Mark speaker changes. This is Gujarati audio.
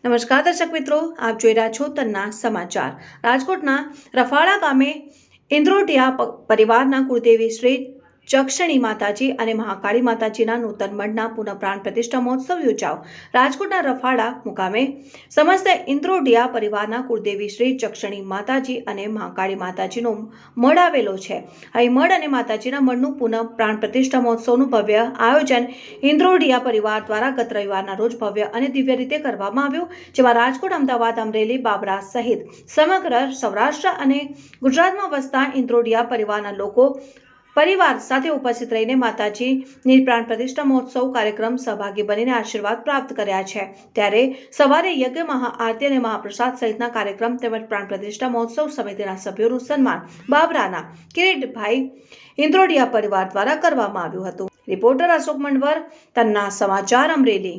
Speaker 1: નમસ્કાર દર્શક મિત્રો, આપ જોઈ રહ્યા છો તન્ના સમાચાર। રાજકોટના રફાળા ગામે ઇન્દ્રોટિયા પરિવારના કુળદેવી શ્રી ચક્ષણી માતાજી અને મહાકાળી માતાજીના નૂતન મઢના પુનઃ પ્રાણ પ્રતિષ્ઠા મહોત્સવ યોજાયો। રાજકોટના રફાળા મુકામે સમસ્ત ઇન્દ્રોટિયા પરિવારના કુળદેવી શ્રી ચક્ષણી માતાજી અને મહાકાળી માતાજીનો મઢ આવેલો છે। અહીં મઢ અને માતાજીના મઢનું પુનઃ પ્રાણ પ્રતિષ્ઠા મહોત્સવનું ભવ્ય આયોજન ઇન્દ્રોટિયા પરિવાર દ્વારા ગત રવિવારના રોજ ભવ્ય અને દિવ્ય રીતે કરવામાં આવ્યું, જેમાં રાજકોટ, અમદાવાદ, અમરેલી, બાબરા સહિત સમગ્ર સૌરાષ્ટ્ર અને ગુજરાતમાં વસતા ઇન્દ્રોટિયા પરિવારના લોકો પરિવાર સાથે ઉપસ્થિત રહીને માતાજીની પ્રાણ પ્રતિષ્ઠા મહોત્સવ કાર્યક્રમ સહભાગી બનીને આશીર્વાદ પ્રાપ્ત કર્યા છે। ત્યારે સવારે યજ્ઞ, મહાઆરતી અને મહાપ્રસાદ સહિતના કાર્યક્રમ તેમજ પ્રાણ પ્રતિષ્ઠા મહોત્સવ સમિતિના સભ્યોનું સન્માન બાબરાના કિરીટભાઈ ઇન્દ્રોટિયા પરિવાર દ્વારા કરવામાં આવ્યું હતું। રિપોર્ટર અશોક મંડવર, તન્ના સમાચાર, અમરેલી।